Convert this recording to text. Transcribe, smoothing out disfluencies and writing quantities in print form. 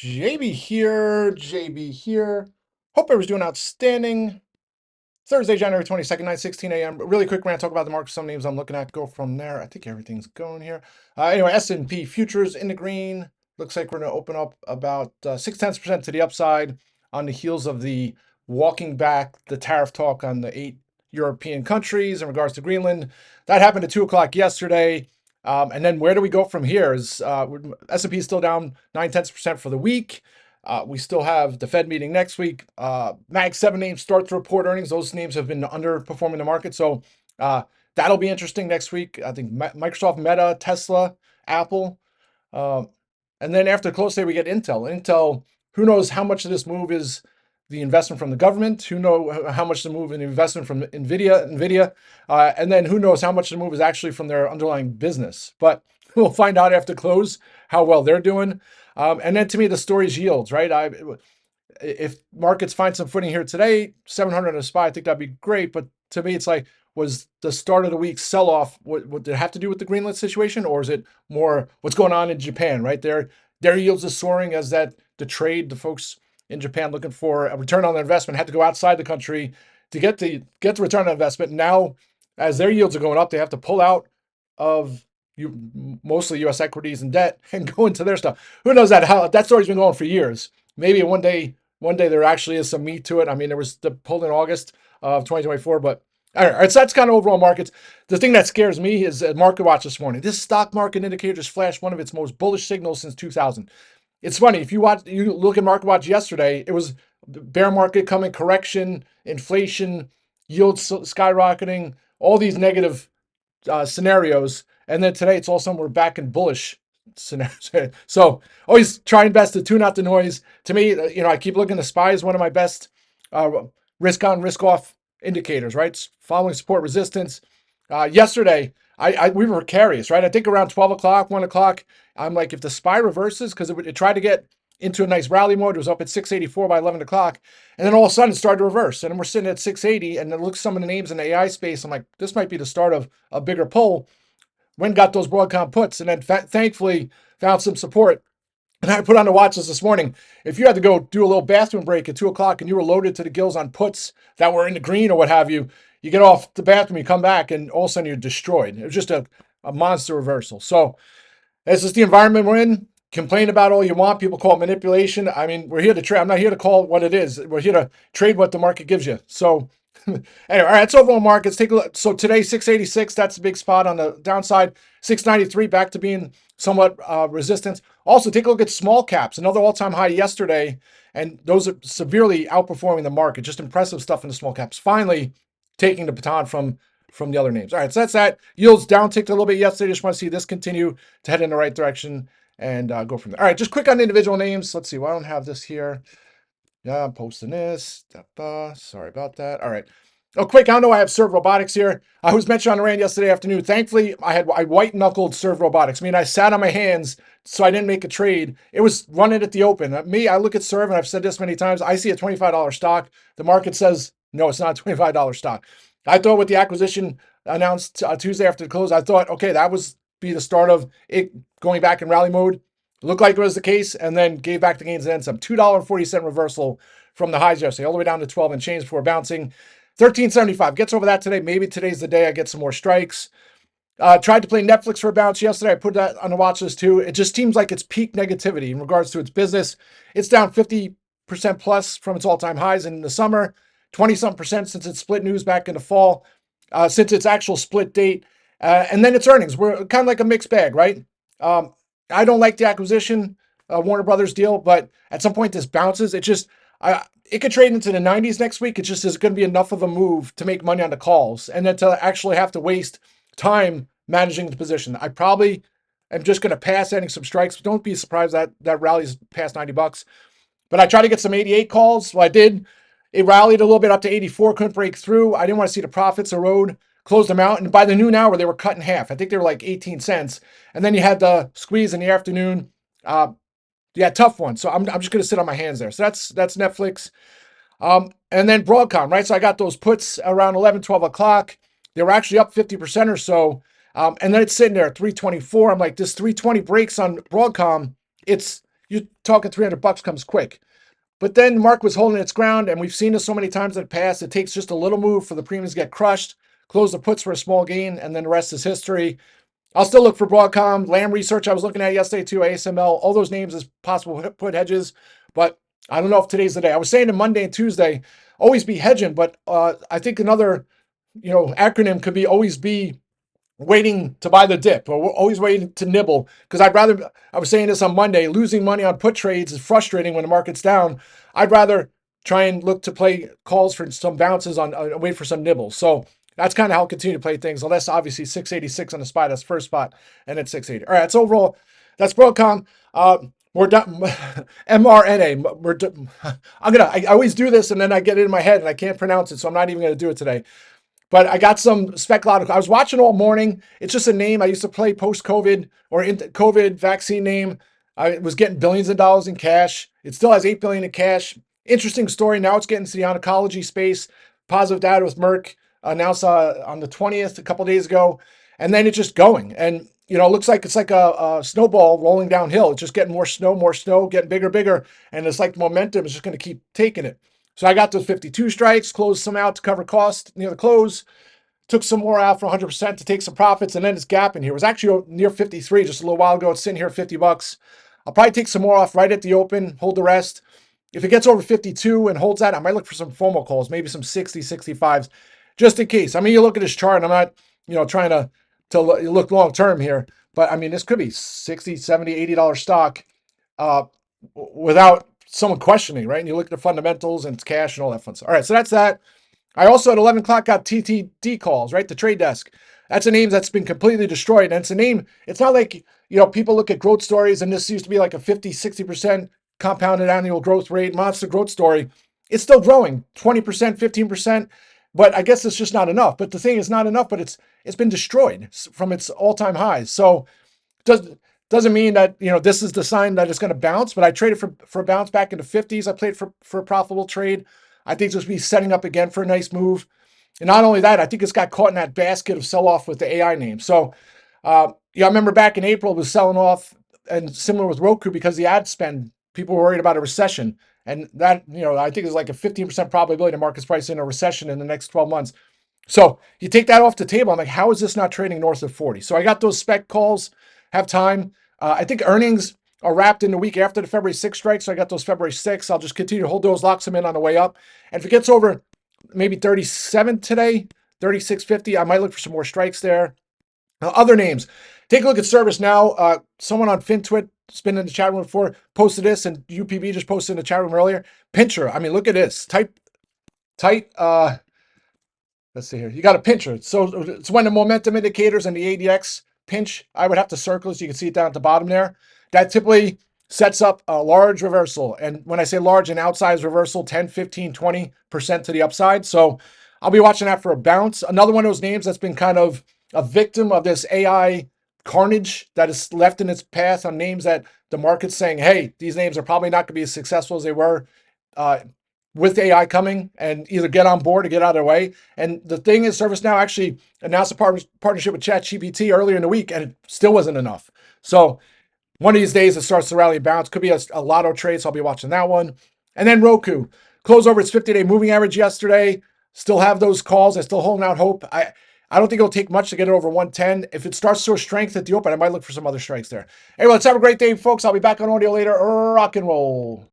JB here. Hope everyone's doing outstanding. Thursday, January 22nd, 9:16 a.m. Really quick rant, talk about the market, some names I'm looking at, go from there. I think everything's going here. Anyway, S&P futures in the green. Looks like we're going to open up about 0.6% to the upside on the heels of the walking back the tariff talk on the 8 European countries in regards to Greenland. That happened at 2 o'clock yesterday. And then where do we go from here? Is S&P is still down 0.9% for the week. We still have the Fed meeting next week. Mag 7 names start to report earnings. Those names have been underperforming the market. So that'll be interesting next week. I think Microsoft, Meta, Tesla, Apple. Uh, and then after close day, we get Intel. Intel, who knows how much of this move is the investment from the government? Who know how much the move in investment from NVIDIA? And then who knows how much the move is actually from their underlying business? But we'll find out after close how well they're doing. And then to me, the story is yields, right? If markets find some footing here today, 700 on a SPY, I think that'd be great. But to me, it's like, was the start of the week sell-off, what did it have to do with the Greenland situation? Or is it more what's going on in Japan, right? Their yields are soaring as the trade, the folks in Japan looking for a return on their investment had to go outside the country to get the return on investment. Now, as their yields are going up, they have to pull out of mostly U.S. equities and debt and go into their stuff. Who knows that story's been going for years. Maybe one day there actually is some meat to it. I mean, there was the pull in August of 2024, but all right, so that's kind of overall markets. The thing that scares me is Market Watch this morning. This stock market indicator just flashed one of its most bullish signals since 2000. It's funny, if you look at Market Watch yesterday, it was bear market coming, correction, inflation, yields skyrocketing, all these negative scenarios. And then today, it's all somewhere back in bullish scenarios. So always try and best to tune out the noise. To me, I keep looking at SPY as one of my best risk on, risk off indicators, right? Following support resistance. Yesterday, we were precarious, right? I think around 12 o'clock, 1 o'clock, I'm like, if the SPY reverses, because it tried to get into a nice rally mode. It was up at 684 by 11 o'clock. And then all of a sudden it started to reverse. And then we're sitting at 680. And then look some of the names in the AI space. I'm like, this might be the start of a bigger pull. When got those Broadcom puts, and then thankfully found some support. And I put on the watch list this morning. If you had to go do a little bathroom break at 2 o'clock and you were loaded to the gills on puts that were in the green or what have you, you get off the bathroom, you come back, and all of a sudden you're destroyed. It was just a monster reversal. So this is the environment we're in. Complain about all you want. People call it manipulation. I mean, we're here to trade. I'm not here to call it what it is. We're here to trade what the market gives you. So anyway, all right, that's overall markets. Take a look. So today, 686, that's a big spot on the downside. 693 back to being somewhat resistance. Also, take a look at small caps, another all-time high yesterday, and those are severely outperforming the market. Just impressive stuff in the small caps. Finally, taking the baton from the other names. All right, so that's that. Yields down ticked a little bit yesterday. Just want to see this continue to head in the right direction and go from there. All right, just quick on individual names. Let's see. Well, I don't have this here. Yeah, I'm posting this. Sorry about that. All right. Oh, quick, I don't know. I have Serve Robotics here. I was mentioned on the Rant yesterday afternoon. Thankfully, I white knuckled Serve Robotics. I mean, I sat on my hands, so I didn't make a trade. It was running at the open. I look at Serve, and I've said this many times. I see a $25 stock. The market says, no, it's not a $25 stock. I thought with the acquisition announced Tuesday after the close, I thought, okay, that was be the start of it going back in rally mode. Looked like it was the case, and then gave back the gains and then some. $2.40 reversal from the highs yesterday, all the way down to 12 and change before bouncing. 1375 gets over that today. Maybe today's the day I get some more strikes. Tried to play Netflix for a bounce yesterday. I put that on the watch list too. It just seems like it's peak negativity in regards to its business. It's down 50% plus from its all-time highs in the summer, 20-something% since its split news back in the fall, since its actual split date. And then its earnings were kind of like a mixed bag, right? I don't like the acquisition, Warner Brothers deal, but at some point this bounces. It could trade into the 90s next week. It just is going to be enough of a move to make money on the calls and then to actually have to waste time managing the position. I probably am just going to pass adding some strikes. Don't be surprised that rallies past $90. But I tried to get some 88 calls. Well, I did. It rallied a little bit up to 84, couldn't break through. I didn't want to see the profits erode, closed them out. And by the noon hour, they were cut in half. I think they were like 18 cents. And then you had the squeeze in the afternoon. Yeah, tough one. So I'm just going to sit on my hands there. So that's Netflix. And then Broadcom, right? So I got those puts around 11, 12 o'clock. They were actually up 50% or so. And then it's sitting there at 324. I'm like, this 320 breaks on Broadcom. It's you talking $300 comes quick. But then the market was holding its ground, and we've seen this so many times in the past. It takes just a little move for the premiums to get crushed, close the puts for a small gain, and then the rest is history. I'll still look for Broadcom, Lamb Research. I was looking at yesterday too, ASML, all those names as possible put hedges. But I don't know if today's the day. I was saying on Monday and Tuesday, always be hedging. But I think another, acronym could be always be waiting to buy the dip or always waiting to nibble. Because I was saying this on Monday, losing money on put trades is frustrating when the market's down. I'd rather try and look to play calls for some bounces on, wait for some nibbles. So that's kind of how I'll continue to play things. Unless obviously 686 on the spot, that's first spot, and then 680. All right, that's overall. That's Broadcom. We're done. mRNA. I always do this and then I get it in my head and I can't pronounce it, so I'm not even going to do it today. But I got some speculative. I was watching all morning. It's just a name I used to play post-COVID or in COVID vaccine name. I was getting billions of dollars in cash. It still has $8 billion in cash. Interesting story. Now it's getting to the oncology space. Positive data with Merck announced on the 20th, a couple days ago, and then it's just going. And it looks like it's like a snowball rolling downhill. It's just getting more snow, getting bigger, and it's like the momentum is just going to keep taking it. So I got those 52 strikes, closed some out to cover cost near the close, took some more out for 100% to take some profits, and then it's gapping here. It was actually near 53 just a little while ago. It's sitting here at $50. I'll probably take some more off right at the open, hold the rest. If it gets over 52 and holds that, I might look for some FOMO calls, maybe some 60, 65s, just in case. I mean, you look at this chart, and I'm not, trying to look long term here, but I mean, this could be 60, 70, $80 stock without someone questioning, right? And you look at the fundamentals and it's cash and all that fun stuff. All right, so that's that. I also at 11 o'clock got TTD calls, right? The trade desk. That's a name that's been completely destroyed. And it's a name, it's not like, people look at growth stories and this used to be like a 50, 60% compounded annual growth rate, monster growth story. It's still growing 20%, 15%. But I guess it's just not enough. But the thing is not enough, but it's been destroyed from its all-time highs. So doesn't mean that this is the sign that it's going to bounce, but I traded for a bounce back into 50s. I played for a profitable trade. I think this will be setting up again for a nice move. And not only that, I think it's got caught in that basket of sell-off with the AI name. So I remember back in April it was selling off, and similar with Roku because the ad spend, people were worried about a recession. And that, I think it's like a 15% probability the market's pricing in a recession in the next 12 months. So you take that off the table. I'm like, how is this not trading north of 40? So I got those spec calls, have time. I think earnings are wrapped in the week after the February 6th strike. So I got those February 6th. I'll just continue to hold those, lock them in on the way up. And if it gets over maybe 37 today, 36.50, I might look for some more strikes there. Other names, take a look at ServiceNow. Someone on FinTwit has been in the chat room before, posted this, and UPB just posted in the chat room earlier. Pincher, I mean, look at this. Let's see here. You got a pincher. So it's when the momentum indicators and the ADX pinch, I would have to circle so you can see it down at the bottom there. That typically sets up a large reversal. And when I say large, an outsized reversal, 10, 15, 20% to the upside. So I'll be watching that for a bounce. Another one of those names that's been kind of a victim of this AI carnage that is left in its path on names that the market's saying, hey, these names are probably not going to be as successful as they were with AI coming, and either get on board or get out of their way. And the thing is, ServiceNow actually announced a partnership with ChatGPT earlier in the week, and it still wasn't enough. So one of these days it starts to rally and bounce. Could be a lotto trade, so I'll be watching that one. And then Roku. Closed over its 50-day moving average yesterday. Still have those calls. I'm still holding out hope. I don't think it'll take much to get it over 110. If it starts to show strength at the open, I might look for some other strikes there. Anyway, let's have a great day, folks. I'll be back on audio later. Rock and roll.